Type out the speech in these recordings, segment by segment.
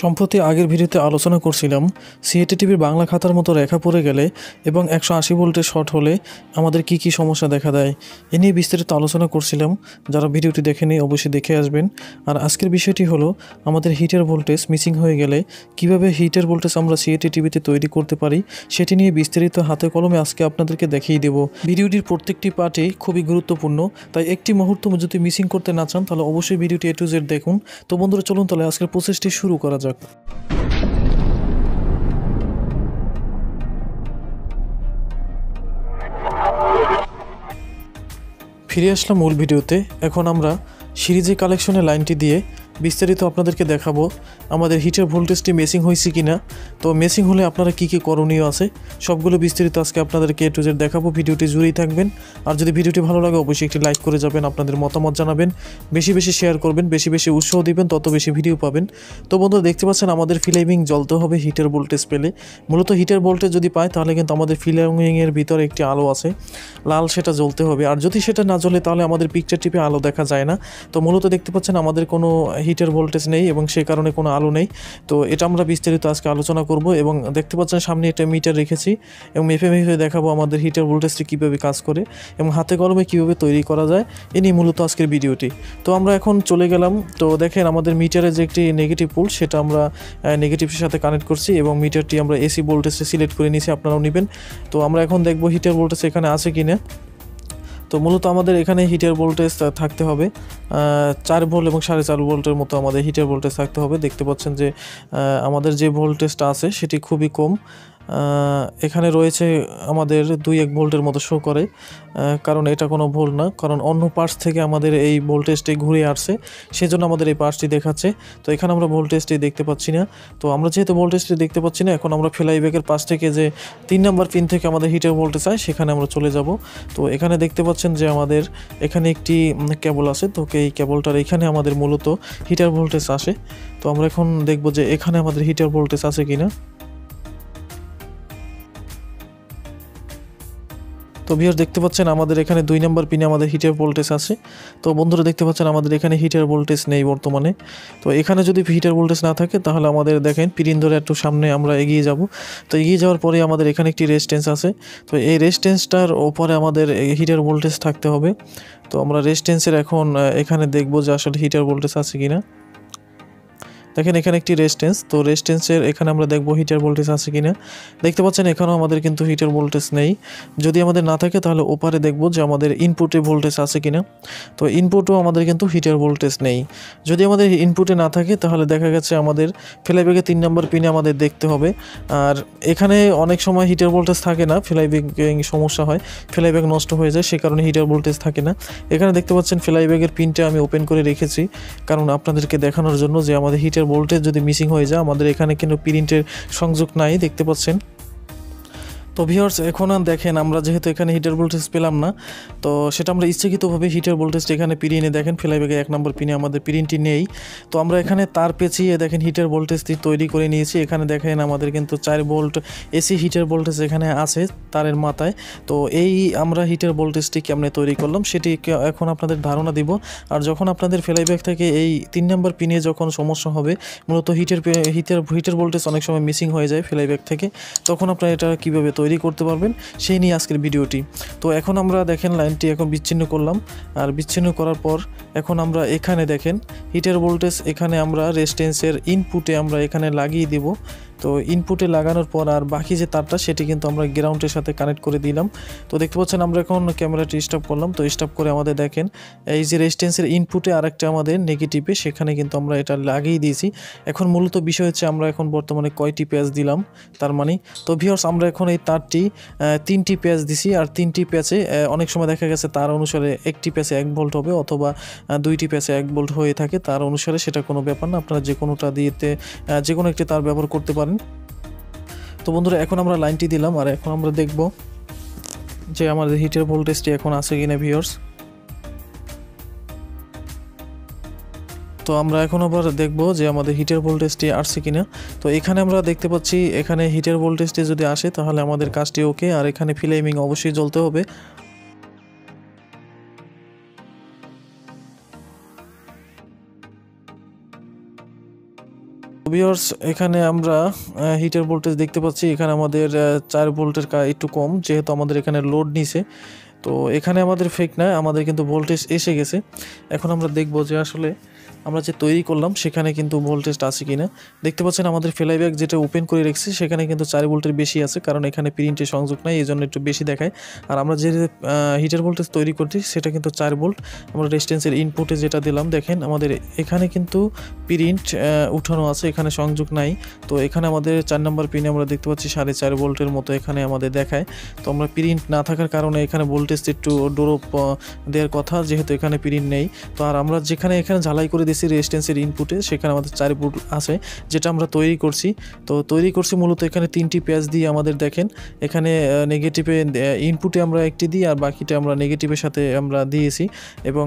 সম্প্রতি আগের ভিডিওতে আলোচনা করছিলাম সিআরটি টিভির বাংলা খাতার মতো রেখা পড়ে গেলে এবং 180 ভোল্টের শর্ট হলে আমাদের কি কি সমস্যা দেখা দেয় এ নিয়ে বিস্তারিত আলোচনা করছিলাম। যারা ভিডিওটি দেখেনি অবশ্যই দেখে আসবেন। আর আজকের বিষয়টি হলো আমাদের হিটার ভোল্টেজ মিসিং হয়ে গেলে কিভাবে হিটার ভোল্টেজ আমরা সিআরটি টিভিতে তৈরি করতে পারি সেটি নিয়ে বিস্তারিত হাতে কলমে আজকে আপনাদেরকে দেখিয়ে দেব। ভিডিওটির প্রত্যেকটি পার্টই খুবই গুরুত্বপূর্ণ, তাই একটি মুহূর্ত যদি মিসিং করতে না চান তাহলে অবশ্যই ভিডিওটি A to Z দেখুন। তো বন্ধুরা চলুন তাহলে আজকের প্রসেসটি শুরু করা যাক। ফিরে আসলাম মূল ভিডিওতে। এখন আমরা সিরিজে কালেকশনের লাইনটি দিয়ে বিস্তারিত আপনাদেরকে দেখাবো আমাদের হিটার ভোল্টেজটি মেসিং হয়েছে কিনা। তো মেসিং হলে আপনারা কি কি করণীয় আছে সবগুলো বিস্তারিত আজকে আপনাদেরকে A to Z দেখাবো। ভিডিওটি জুড়েই থাকবেন। আর যদি ভিডিওটি ভালো লাগে অবশ্যই একটি লাইক করে যাবেন, আপনাদের মতামত জানাবেন, বেশি বেশি শেয়ার করবেন, বেশি বেশি উৎসাহ দিবেন, তত বেশি ভিডিও পাবেন। তো বন্ধুরা দেখতে পাচ্ছেন আমাদের ফিলামিং জ্বলতে হবে হিটার ভোল্টেজ পেলে। মূলত হিটার ভোল্টেজ যদি পায় তাহলে কিন্তু আমাদের ফিলামিংয়ের ভিতরে একটি আলো আছে লাল, সেটা জ্বলতে হবে। আর যদি সেটা না জ্বলে তাহলে আমাদের পিকচার টিপে আলো দেখা যায় না। তো মূলত দেখতে পাচ্ছেন আমাদের কোনো হিটার ভোল্টেজ নেই এবং সেই কারণে কোনো আলো নেই। তো এটা আমরা বিস্তারিত আজকে আলোচনা করব এবং দেখতে পাচ্ছেন সামনে একটা মিটার রেখেছি এবং মেপে দেখাবো আমাদের হিটার ভোল্টেজটি কীভাবে কাজ করে এবং হাতে কলমে কীভাবে তৈরি করা যায় এ নিয়ে মূলত আজকের ভিডিওটি। তো আমরা এখন চলে গেলাম। তো দেখেন আমাদের মিটারে যে একটি নেগেটিভ পোল সেটা আমরা নেগেটিভের সাথে কানেক্ট করছি এবং মিটারটি আমরা এসি ভোল্টেজে সিলেক্ট করে নিয়েছি, আপনারাও নেবেন। তো আমরা এখন দেখব হিটার ভোল্টেজ এখানে আছে কিনা। তো মূলত আমাদের এখানে হিটার ভোল্টেজ থাকতে হবে 4 ভোল্ট এবং 4.5 ভোল্টের মতো আমাদের হিটার ভোল্টেজ থাকতে হবে। দেখতে পাচ্ছেন যে আমাদের যে ভোল্টেজটা আছে সেটি খুবই কম। এখানে রয়েছে আমাদের 2-1 ভোল্টের মতো শো করে, কারণ এটা কোনো ভোল্ট না, কারণ অন্য পার্টস থেকে আমাদের এই ভোল্টেজটি ঘুরে আসছে, সেজন্য আমাদের এই পার্টসটি দেখাচ্ছে। তো এখানে আমরা ভোল্টেজটি দেখতে পাচ্ছি না। তো আমরা যেহেতু ভোল্টেজটি দেখতে পাচ্ছি না, এখন আমরা ফ্লাইব্যাকের পাশ থেকে যে 3 নম্বর পিন থেকে আমাদের হিটার ভোল্টেজ হয় সেখানে আমরা চলে যাব। তো এখানে দেখতে পাচ্ছেন যে আমাদের এখানে একটি কেবল আছে। তো এই কেবলটার এখানে আমাদের মূলত হিটার ভোল্টেজ আসে। তো আমরা এখন দেখব যে এখানে আমাদের হিটার ভোল্টেজ আছে কিনা। তো ভিউয়ার্স দেখতে পাচ্ছেন আমাদের এখানে 2 নম্বর পিনে আমাদের হিটার ভোল্টেজ আছে। তো বন্ধুরা দেখতে পাচ্ছেন আমাদের এখানে হিটার ভোল্টেজ নেই বর্তমানে। তো এখানে যদি হিটার ভোল্টেজ না থাকে তাহলে আমাদের দেখেন পিন ধরে একটু সামনে আমরা এগিয়ে যাব। তো এগিয়ে যাওয়ার পরে আমাদের এখানে একটি রেজিস্ট্যান্স আছে। তো এই রেজিস্ট্যান্সটার উপরে আমাদের হিটার ভোল্টেজ থাকতে হবে। তো আমরা রেজিস্ট্যান্সের এখন এখানে দেখব যে আসলে হিটার ভোল্টেজ আছে কিনা। দেখেন এখানে একটি রেজিস্ট্যান্স। তো রেজিস্ট্যান্সের এখানে আমরা দেখব হিটার ভোল্টেজ আছে কিনা। দেখতে পাচ্ছেন এখানেও আমাদের কিন্তু হিটার ভোল্টেজ নেই। যদি আমাদের না থাকে তাহলে ওপারে দেখব যে আমাদের ইনপুটে ভোল্টেজ আছে কিনা। তো ইনপুটও আমাদের কিন্তু হিটার ভোল্টেজ নেই। যদি আমাদের ইনপুটে না থাকে তাহলে দেখা গেছে আমাদের ফ্লাইব্যাকে 3 নম্বর পিনে আমাদের দেখতে হবে। আর এখানে অনেক সময় হিটার ভোল্টেজ থাকে না, ফ্লাইব্যাকে সমস্যা হয়, ফ্লাইব্যাক নষ্ট হয়ে যায়, সে কারণে হিটার ভোল্টেজ থাকে না। এখানে দেখতে পাচ্ছেন ফ্লাইব্যাকের পিনটা আমি ওপেন করে রেখেছি কারণ আপনাদেরকে দেখানোর জন্য যে আমাদের হিটার ভোল্টেজ যদি মিসিং হয়ে যায় আমাদের এখানে কিন্তু প্রিন্টের সংযোগ নাই, দেখতে পাচ্ছেন। তো ভিউয়ার্স এখন দেখেন আমরা যেহেতু এখানে হিটার ভোল্টেজ পেলাম না, তো সেটা আমরা ইচ্ছাকৃতভাবে হিটার ভোল্টেজটা এখানে পিরিয়ে নিয়ে দেখেন ফ্লাইব্যাকে 1 নম্বর পিনে আমাদের প্রিন্টটি নেই। তো আমরা এখানে তার পেঁচিয়ে দেখেন হিটার ভোল্টেজটি তৈরি করে নিয়েছি। এখানে দেখেন আমাদের কিন্তু 4 ভোল্ট এসি হিটার ভোল্টেজ এখানে আছে তারের মাথায়। তো এই আমরা হিটার ভোল্টেজটি কেমনে তৈরি করলাম সেটি এখন আপনাদের ধারণা দিব। আর যখন আপনাদের ফ্লাইব্যাক থেকে এই 3 নম্বর পিনে যখন সমস্যা হবে, মূলত হিটার ভোল্টেজ অনেক সময় মিসিং হয়ে যায় ফ্লাইব্যাক থেকে, তখন আপনারা এটা কীভাবে তৈরি করতে পারবেন সেই নিয়ে আজকের ভিডিওটি। তো এখন আমরা দেখেন লাইনটি এখন বিচ্ছিন্ন করলাম। আর বিচ্ছিন্ন করার পর এখন আমরা এখানে দেখেন হিটার ভোল্টেজ এখানে আমরা রেজিস্ট্যান্সের ইনপুটে আমরা এখানে লাগিয়ে দেব। তো ইনপুটে লাগানোর পর আর বাকি যে তারটা সেটি কিন্তু আমরা গ্রাউন্ডের সাথে কানেক্ট করে দিলাম। তো দেখতে পাচ্ছেন আমরা এখন ক্যামেরাটি স্টপ করলাম। তো স্টপ করে আমাদের দেখেন এই যে রেজিস্ট্যান্সের ইনপুটে আরেকটা আমাদের নেগেটিভে সেখানে কিন্তু আমরা এটা লাগিয়ে দিয়েছি। এখন মূলত বিষয় হচ্ছে আমরা এখন বর্তমানে কয়টি প্যাচ দিলাম তার মানে। তো ভিউয়ার্স আমরা এখন এই তারটি 3টি প্যাচ দিছি। আর 3টি প্যাচে অনেক সময় দেখা গেছে তার অনুসারে একটি প্যাচে 1 ভোল্ট হবে অথবা 2টি প্যাচে 1 ভোল্ট হয়ে থাকে, তার অনুসারে সেটা কোনো ব্যাপার না, আপনারা যে কোনোটা দিয়েতে যে কোনো একটি তার ব্যবহার করতে পারেন। তো বন্ধুরা এখন আমরা লাইনটি দিলাম আর এখন আমরা দেখব যে আমাদের হিটার ভোল্টেজটি এখন আছে কিনা ভিউয়ার্স। তো আমরা এখন আবার দেখব যে আমাদের হিটার ভোল্টেজটি আসছে কিনা। তো এখানে আমরা দেখতে পাচ্ছি এখানে হিটার ভোল্টেজটি যদি আসে তাহলে আমাদের কাজটি ওকে। আর এখানে ফ্লাইমিং অবশ্যই জ্বলতে হবে। ভিউয়ার্স এখানে আমরা হিটার ভোল্টেজ দেখতে পাচ্ছি, এখানে আমাদের 4 ভোল্টের একটু কম, যেহেতু আমাদের এখানে লোড নিছে। তো এখানে আমাদের ফেক না, আমাদের কিন্তু ভোল্টেজ এসে গেছে। এখন আমরা দেখব যে আসলে আমরা যে তৈরি করলাম সেখানে কিন্তু ভোল্টেজটা আছে কিনা। দেখতে পাচ্ছেন আমাদের ফ্লাইব্যাক যেটা ওপেন করে রেখেছি সেখানে কিন্তু 4 ভোল্টের বেশি আছে, কারণ এখানে প্রিন্টের সংযোগ নাই, এই জন্য একটু বেশি দেখায়। আর আমরা যে হিটার ভোল্টেজ তৈরি করছি সেটা কিন্তু 4 ভোল্ট। আমরা রেজিস্ট্যান্সের ইনপুটে যেটা দিলাম দেখেন আমাদের এখানে কিন্তু প্রিন্ট উঠানো আছে, এখানে সংযোগ নাই। তো এখানে আমাদের 4 নম্বর পিনে আমরা দেখতে পাচ্ছি 4.5 ভোল্টের মতো এখানে আমাদের দেখায়। তো আমরা প্রিন্ট না থাকার কারণে এখানে ভোল্টেজ একটু ড্রপ দেওয়ার কথা, যেহেতু এখানে প্রিন্ট নেই। তো আর আমরা যেখানে এখানে ঝালাই করে দিয়েছি রেজিস্ট্যান্সের ইনপুটে, সেখানে আমাদের 4 ভোল্ট আছে যেটা আমরা তৈরি করছি। তো তৈরি করছি মূলত এখানে 3টি প্যাচ দিয়ে আমাদের দেখেন এখানে নেগেটিভে ইনপুটে আমরা একটি দিই আর বাকিটা আমরা নেগেটিভের সাথে আমরা দিয়েছি। এবং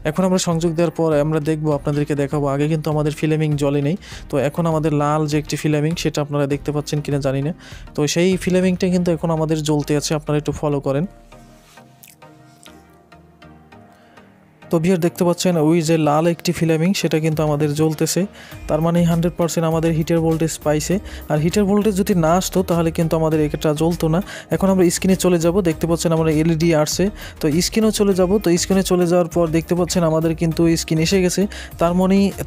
এখন আমরা সংযোগ দেওয়ার পর আমরা দেখব, আপনাদেরকে দেখাবো। আগে কিন্তু আমাদের ফিলামিং জ্বলে নেই, তো এখন আমাদের লাল যে একটি ফিলামিং সেটা আপনারা দেখতে পাচ্ছেন কিনা জানি না। তো সেই ফিলামিংটা কিন্তু এখন আমাদের জ্বলতে আছে, আপনারা একটু ফলো করেন। তো ভিউয়ার দেখতে পাচ্ছেন ওই যে লাল একটি ফিলামিং সেটা কিন্তু আমাদের জ্বলতেছে, তার মানে 100% আমাদের হিটার ভোল্টেজ পাইছে। আর হিটার ভোল্টেজ যদি না আসতো তাহলে কিন্তু আমাদের এটা জ্বলতো না। এখন আমরা স্ক্রিনে চলে যাব, দেখতে পাচ্ছেন আমরা এলইডি আসছে, তো স্ক্রিনেও চলে যাব। তো স্ক্রিনে চলে যাওয়ার পর দেখতে পাচ্ছেন আমাদের কিন্তু স্ক্রিন এসে গেছে,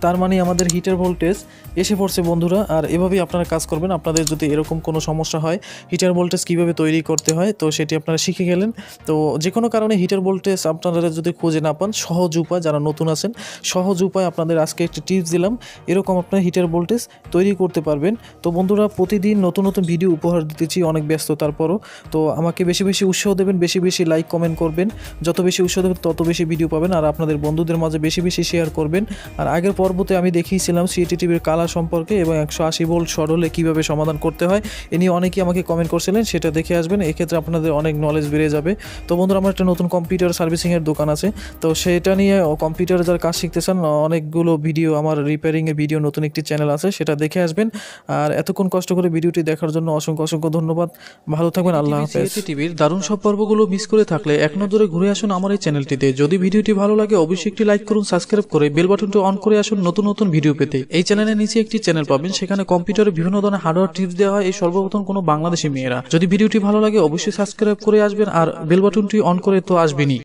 তার মানে আমাদের হিটার ভোল্টেজ এসে পড়ছে বন্ধুরা। আর এভাবেই আপনারা কাজ করবেন। আপনাদের যদি এরকম কোনো সমস্যা হয় হিটার ভোল্টেজ কীভাবে তৈরি করতে হয়, তো সেটি আপনারা শিখে গেলেন। তো যে কোনো কারণে হিটার ভোল্টেজ আপনারা যদি খুঁজে না পান, সহজ উপায়, যারা নতুন আছেন সহজ উপায় আপনাদের আজকে একটি টিপস দিলাম, এরকম আপনার হিটার ভোল্টেজ তৈরি করতে পারবেন। তো বন্ধুরা প্রতিদিন নতুন নতুন ভিডিও উপহার দিতেছি অনেক ব্যস্ততার পরও। তো আমাকে বেশি বেশি উৎসাহ দেবেন, বেশি বেশি লাইক কমেন্ট করবেন, যত বেশি উৎসাহ দেবেন তত বেশি ভিডিও পাবেন। আর আপনাদের বন্ধুদের মাঝে বেশি বেশি শেয়ার করবেন। আর আগের পর্বতে আমি দেখিয়েছিলাম সিটি টিভির কালার সম্পর্কে এবং 180 ভোল্ট শর্ট হলে কীভাবে সমাধান করতে হয়, এ নিয়ে অনেকেই আমাকে কমেন্ট করছিলেন, সেটা দেখে আসবেন, এক্ষেত্রে আপনাদের অনেক নলেজ বেড়ে যাবে। তো বন্ধুরা আমার একটা নতুন কম্পিউটার সার্ভিসিংয়ের দোকান আছে, তো সেটা নিয়ে কম্পিউটারে যারা কাজ শিখতে চান অনেকগুলো ভিডিও, আমার রিপেয়ারিংয়ের ভিডিও নতুন একটি চ্যানেল আছে, সেটা দেখে আসবেন। আর এতক্ষণ কষ্ট করে ভিডিওটি দেখার জন্য অসংখ্য অসংখ্য ধন্যবাদ। ভালো থাকবেন, আল্লাহ হাফেজ। সিটি টিভির দারুণ সব পর্বগুলো মিস করে থাকলে এক নজরে ঘুরে আসুন আমার এই চ্যানেলটিতে। যদি ভিডিওটি ভালো লাগে অবশ্যই একটি লাইক করুন, সাবস্ক্রাইব করে বেল বাটনটি অন করে আসুন নতুন নতুন ভিডিও পেতে। এই চ্যানেলের নিচে একটি চ্যানেল পাবেন, সেখানে কম্পিউটারে বিভিন্ন ধরনের হার্ডওয়্যার টিপস দেওয়া হয় এই সর্বপ্রথম কোনো বাংলাদেশি মেয়েরা। যদি ভিডিওটি ভালো লাগে অবশ্যই সাবস্ক্রাইব করে আসবেন আর বেল বাটনটি অন করে তো আসবেনই।